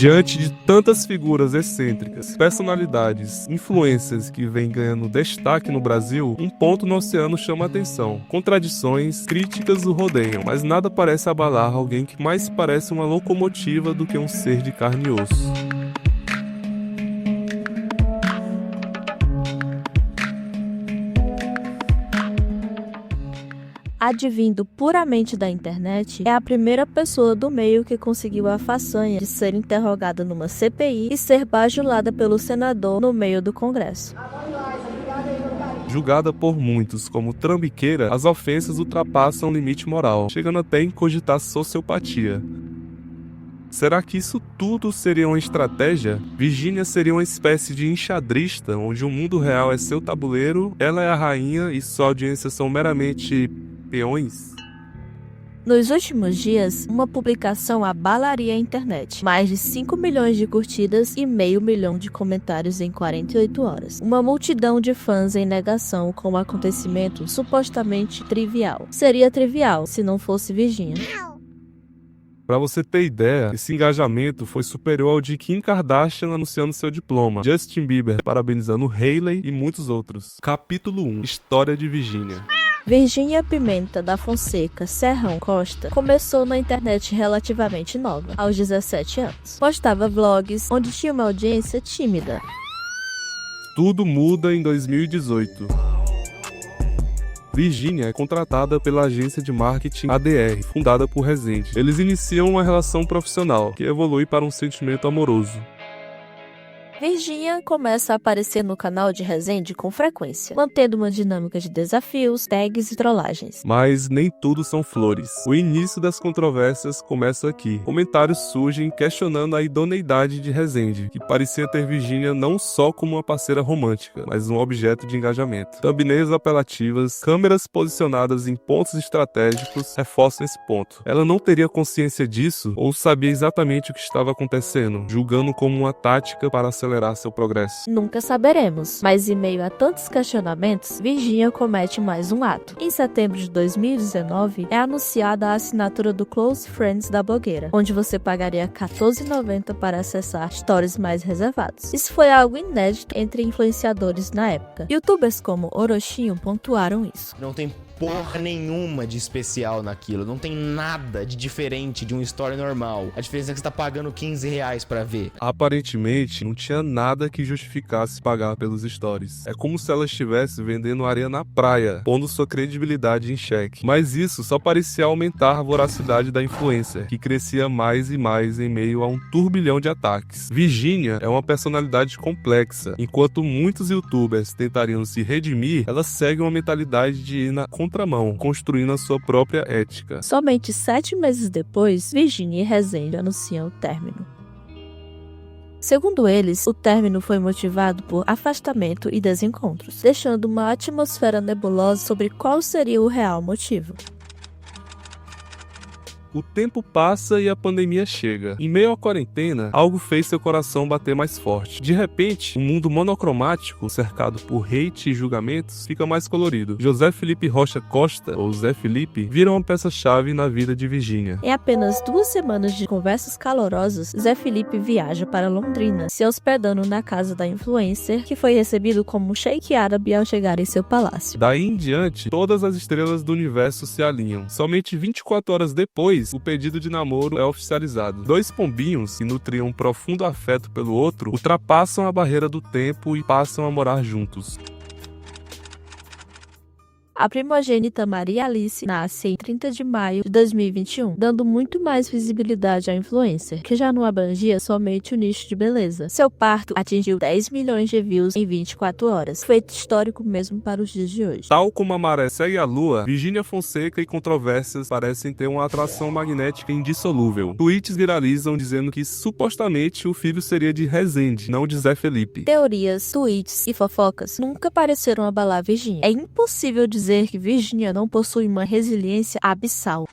Diante de tantas figuras excêntricas, personalidades, influências que vêm ganhando destaque no Brasil, um ponto no oceano chama a atenção. Contradições, críticas o rodeiam, mas nada parece abalar alguém que mais parece uma locomotiva do que um ser de carne e osso. Advindo puramente da internet, é a primeira pessoa do meio que conseguiu a façanha de ser interrogada numa CPI e ser bajulada pelo senador no meio do Congresso. Julgada por muitos como trambiqueira, as ofensas ultrapassam o limite moral, chegando até a cogitar sociopatia. Será que isso tudo seria uma estratégia? Virginia seria uma espécie de enxadrista, onde o mundo real é seu tabuleiro, ela é a rainha e sua audiência são meramente peões? Nos últimos dias, uma publicação abalaria a internet. Mais de 5 milhões de curtidas e meio milhão de comentários em 48 horas. Uma multidão de fãs em negação com o acontecimento supostamente trivial. Seria trivial se não fosse Virginia. Pra você ter ideia, esse engajamento foi superior ao de Kim Kardashian anunciando seu diploma, Justin Bieber parabenizando Hailey e muitos outros. Capítulo 1. História de Virginia. Virginia Pimenta da Fonseca Serrão Costa começou na internet relativamente nova, aos 17 anos. Postava vlogs onde tinha uma audiência tímida. Tudo muda em 2018. Virginia é contratada pela agência de marketing ADR, fundada por Rezende. Eles iniciam uma relação profissional, que evolui para um sentimento amoroso. Virginia começa a aparecer no canal de Rezende com frequência, mantendo uma dinâmica de desafios, tags e trollagens. Mas nem tudo são flores. O início das controvérsias começa aqui. Comentários surgem questionando a idoneidade de Rezende, que parecia ter Virginia não só como uma parceira romântica, mas um objeto de engajamento. Thumbnails apelativas, câmeras posicionadas em pontos estratégicos reforçam esse ponto. Ela não teria consciência disso ou sabia exatamente o que estava acontecendo, julgando como uma tática para acelerar seu progresso. Nunca saberemos, mas em meio a tantos questionamentos, Virginia comete mais um ato. Em setembro de 2019, é anunciada a assinatura do Close Friends da blogueira, onde você pagaria R$ 14,90 para acessar stories mais reservados. Isso foi algo inédito entre influenciadores na época. Youtubers como Orochinho pontuaram isso. Não tem porra nenhuma de especial naquilo, não tem nada de diferente de um story normal. A diferença é que você tá pagando R$ 15 pra ver. Aparentemente, não tinha nada que justificasse pagar pelos stories. É como se ela estivesse vendendo areia na praia, pondo sua credibilidade em xeque. Mas isso só parecia aumentar a voracidade da influencer, que crescia mais e mais em meio a um turbilhão de ataques. Virginia é uma personalidade complexa. Enquanto muitos youtubers tentariam se redimir, ela segue uma mentalidade de ir na contramão, construindo a sua própria ética. Somente 7 meses depois, Virginia e Rezende anunciam o término. Segundo eles, o término foi motivado por afastamento e desencontros, deixando uma atmosfera nebulosa sobre qual seria o real motivo. O tempo passa e a pandemia chega. Em meio à quarentena, algo fez seu coração bater mais forte. De repente, um mundo monocromático, cercado por hate e julgamentos, fica mais colorido. José Felipe Rocha Costa, ou Zé Felipe, vira uma peça-chave na vida de Virginia. Em apenas 2 semanas de conversas calorosas, Zé Felipe viaja para Londrina, se hospedando na casa da influencer, que foi recebido como um sheik árabe ao chegar em seu palácio. Daí em diante, todas as estrelas do universo se alinham. Somente 24 horas depois, o pedido de namoro é oficializado. 2 pombinhos, que nutriam um profundo afeto pelo outro, ultrapassam a barreira do tempo e passam a morar juntos. A primogênita Maria Alice nasce em 30 de maio de 2021, dando muito mais visibilidade à influencer, que já não abrangia somente o nicho de beleza. Seu parto atingiu 10 milhões de views em 24 horas, feito histórico mesmo para os dias de hoje. Tal como a maré segue a lua, Virginia Fonseca e controvérsias parecem ter uma atração magnética indissolúvel. Tweets viralizam dizendo que supostamente o filho seria de Rezende, não de Zé Felipe. Teorias, tweets e fofocas nunca pareceram abalar Virginia. É impossível dizer que Virginia não possui uma resiliência abissal.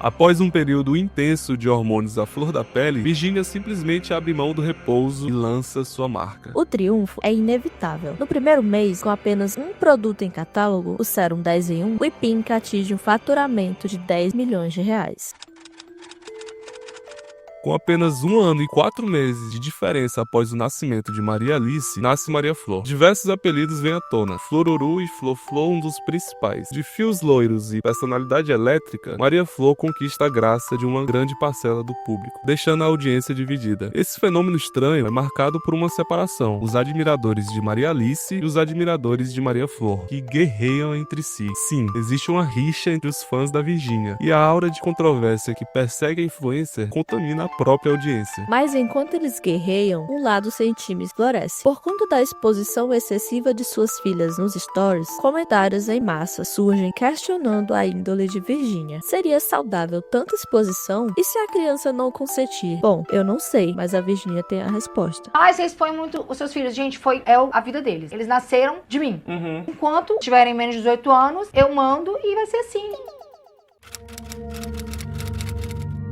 Após um período intenso de hormônios à flor da pele, Virginia simplesmente abre mão do repouso e lança sua marca. O triunfo é inevitável. No primeiro mês, com apenas um produto em catálogo, o Serum 10 em 1, o Ipinca atinge um faturamento de R$ 10 milhões. Com apenas 1 ano e 4 meses de diferença após o nascimento de Maria Alice, nasce Maria Flor. Diversos apelidos vêm à tona, Floruru e Flor-Flor um dos principais. De fios loiros e personalidade elétrica, Maria Flor conquista a graça de uma grande parcela do público, deixando a audiência dividida. Esse fenômeno estranho é marcado por uma separação, os admiradores de Maria Alice e os admiradores de Maria Flor, que guerreiam entre si. Sim, existe uma rixa entre os fãs da Virgínia, e a aura de controvérsia que persegue a influencer contamina a própria audiência. Mas enquanto eles guerreiam, um lado sem time floresce. Por conta da exposição excessiva de suas filhas nos stories, comentários em massa surgem questionando a índole de Virgínia. Seria saudável tanta exposição? E se a criança não consentir? Bom, eu não sei, mas a Virgínia tem a resposta. Você expõe muito os seus filhos. Gente, a vida deles. Eles nasceram de mim. Enquanto tiverem menos de 18 anos, eu mando e vai ser assim.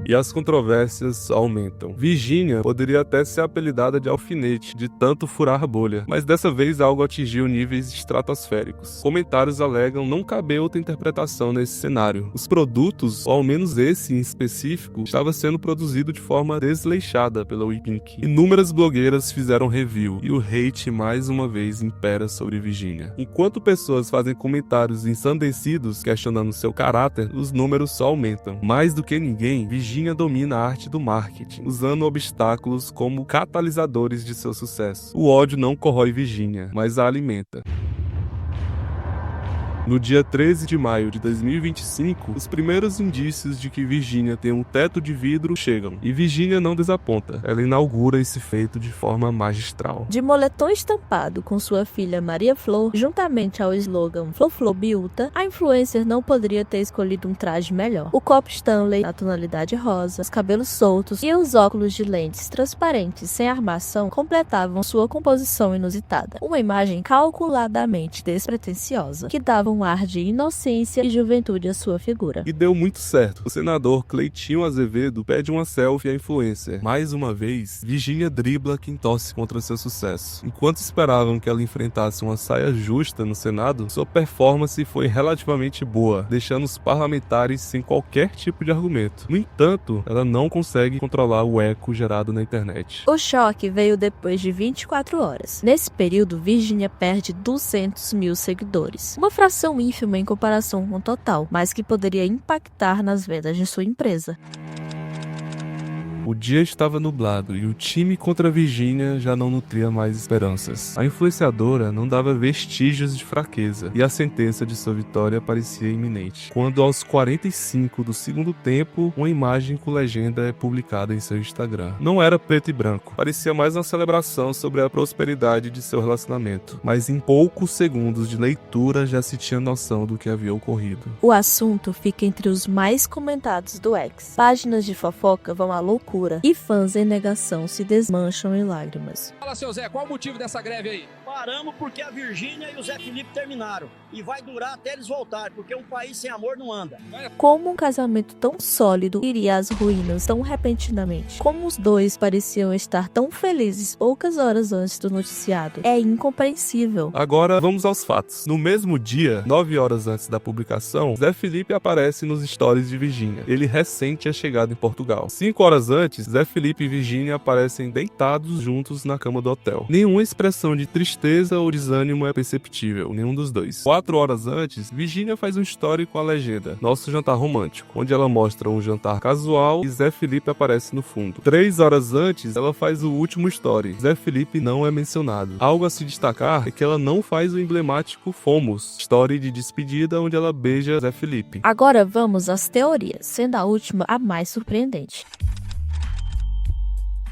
E as controvérsias aumentam. Virgínia poderia até ser apelidada de alfinete, de tanto furar bolha, mas dessa vez algo atingiu níveis estratosféricos. Comentários alegam não caber outra interpretação nesse cenário. Os produtos, ou ao menos esse em específico, estava sendo produzido de forma desleixada pela WePink. Inúmeras blogueiras fizeram review, e o hate mais uma vez impera sobre Virgínia. Enquanto pessoas fazem comentários ensandecidos questionando seu caráter, os números só aumentam. Mais do que ninguém, Virgínia domina a arte do marketing, usando obstáculos como catalisadores de seu sucesso. O ódio não corrói Virgínia, mas a alimenta. No dia 13 de maio de 2025, os primeiros indícios de que Virgínia tem um teto de vidro chegam, e Virgínia não desaponta. Ela inaugura esse feito de forma magistral. De moletom estampado com sua filha Maria Flor, juntamente ao slogan Flor Flor Biúta, a influencer não poderia ter escolhido um traje melhor. O copo Stanley na tonalidade rosa, os cabelos soltos e os óculos de lentes transparentes sem armação completavam sua composição inusitada. Uma imagem calculadamente despretensiosa, que dava um ar de inocência e juventude à sua figura. E deu muito certo. O senador Cleitinho Azevedo pede uma selfie à influencer. Mais uma vez, Virgínia dribla quem torce contra seu sucesso. Enquanto esperavam que ela enfrentasse uma saia justa no Senado, sua performance foi relativamente boa, deixando os parlamentares sem qualquer tipo de argumento. No entanto, ela não consegue controlar o eco gerado na internet. O choque veio depois de 24 horas. Nesse período, Virgínia perde 200 mil seguidores. Uma fração ínfima em comparação com o total, mas que poderia impactar nas vendas de sua empresa. O dia estava nublado e o time contra Virgínia já não nutria mais esperanças. A influenciadora não dava vestígios de fraqueza e a sentença de sua vitória parecia iminente. Quando aos 45 do segundo tempo, uma imagem com legenda é publicada em seu Instagram. Não era preto e branco, parecia mais uma celebração sobre a prosperidade de seu relacionamento, mas em poucos segundos de leitura já se tinha noção do que havia ocorrido. O assunto fica entre os mais comentados do X. Páginas de fofoca vão à loucura e fãs em negação se desmancham em lágrimas. Fala, seu Zé, qual o motivo dessa greve aí? Paramos porque a Virgínia e o Zé Felipe terminaram. E vai durar até eles voltarem, porque um país sem amor não anda. Como um casamento tão sólido iria às ruínas tão repentinamente? Como os dois pareciam estar tão felizes poucas horas antes do noticiado? É incompreensível. Agora vamos aos fatos. No mesmo dia, 9 horas antes da publicação, Zé Felipe aparece nos stories de Virgínia. Ele recém tinha chegado em Portugal. 5 horas antes, Zé Felipe e Virgínia aparecem deitados juntos na cama do hotel. Nenhuma expressão de tristeza ou desânimo é perceptível, nenhum dos dois. 4 horas antes, Virgínia faz um story com a legenda Nosso Jantar Romântico, onde ela mostra um jantar casual e Zé Felipe aparece no fundo. 3 horas antes, ela faz o último story. Zé Felipe não é mencionado. Algo a se destacar é que ela não faz o emblemático Fomos, story de despedida onde ela beija Zé Felipe. Agora vamos às teorias, sendo a última a mais surpreendente.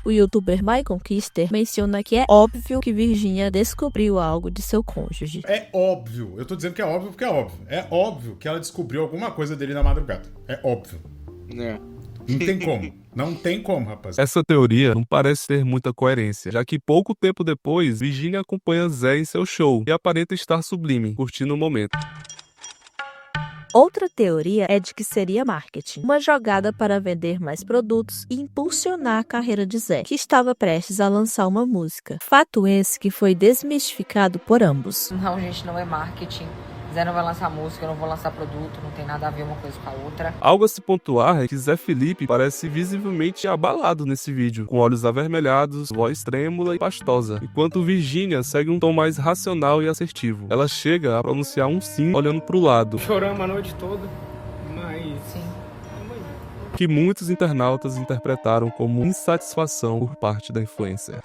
O youtuber MyConquister menciona que é óbvio que Virgínia descobriu algo de seu cônjuge. É óbvio. Eu tô dizendo que é óbvio porque é óbvio. É óbvio que ela descobriu alguma coisa dele na madrugada. É óbvio. Não tem como. Não tem como, rapaz. Essa teoria não parece ter muita coerência, já que pouco tempo depois, Virgínia acompanha Zé em seu show e aparenta estar sublime, curtindo o momento. Outra teoria é de que seria marketing, uma jogada para vender mais produtos e impulsionar a carreira de Zé, que estava prestes a lançar uma música. Fato esse que foi desmistificado por ambos. Não, gente, não é marketing. Zé não vai lançar música, eu não vou lançar produto, não tem nada a ver uma coisa com a outra. Algo a se pontuar é que Zé Felipe parece visivelmente abalado nesse vídeo, com olhos avermelhados, voz trêmula e pastosa, enquanto Virgínia segue um tom mais racional e assertivo. Ela chega a pronunciar um sim olhando pro lado. Choramos a noite toda, mas... Sim. Que muitos internautas interpretaram como insatisfação por parte da influencer.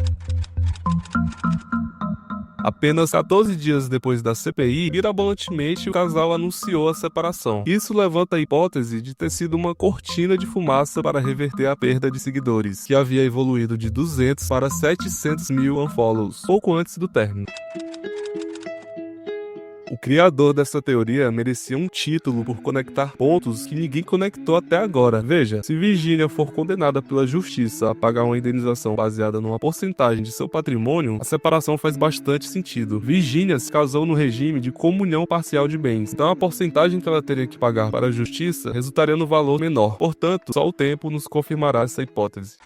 Apenas 14 dias depois da CPI, mirabolantemente o casal anunciou a separação. Isso levanta a hipótese de ter sido uma cortina de fumaça para reverter a perda de seguidores, que havia evoluído de 200 para 700 mil unfollows, pouco antes do término. O criador dessa teoria merecia um título por conectar pontos que ninguém conectou até agora. Veja, se Virgínia for condenada pela justiça a pagar uma indenização baseada numa porcentagem de seu patrimônio, a separação faz bastante sentido. Virgínia se casou no regime de comunhão parcial de bens, então a porcentagem que ela teria que pagar para a justiça resultaria no valor menor. Portanto, só o tempo nos confirmará essa hipótese.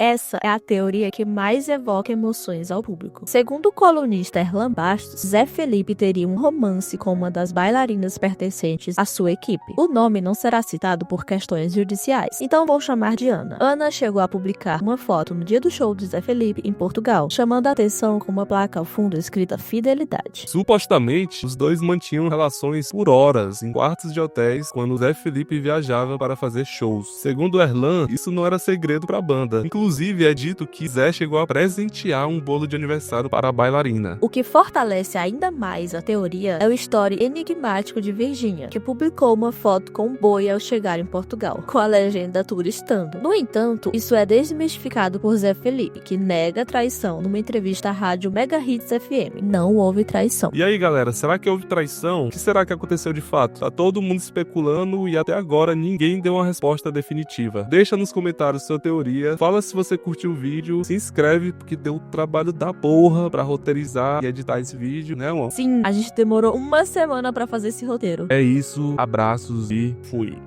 Essa é a teoria que mais evoca emoções ao público. Segundo o colunista Erlan Bastos, Zé Felipe teria um romance com uma das bailarinas pertencentes à sua equipe. O nome não será citado por questões judiciais, então vou chamar de Ana. Ana chegou a publicar uma foto no dia do show de Zé Felipe em Portugal, chamando a atenção com uma placa ao fundo escrita Fidelidade. Supostamente, os dois mantinham relações por horas em quartos de hotéis quando Zé Felipe viajava para fazer shows. Segundo Erlan, isso não era segredo para a banda. Inclusive, é dito que Zé chegou a presentear um bolo de aniversário para a bailarina. O que fortalece ainda mais a teoria é o story enigmático de Virgínia, que publicou uma foto com um boi ao chegar em Portugal, com a legenda turistando. No entanto, isso é desmistificado por Zé Felipe, que nega a traição numa entrevista à rádio Mega Hits FM. Não houve traição. E aí, galera, será que houve traição? O que será que aconteceu de fato? Tá todo mundo especulando e até agora ninguém deu uma resposta definitiva. Deixa nos comentários sua teoria, fala se você curtiu o vídeo, se inscreve porque deu um trabalho da porra pra roteirizar e editar esse vídeo, né, amor? Sim, a gente demorou uma semana pra fazer esse roteiro. É isso, abraços e fui.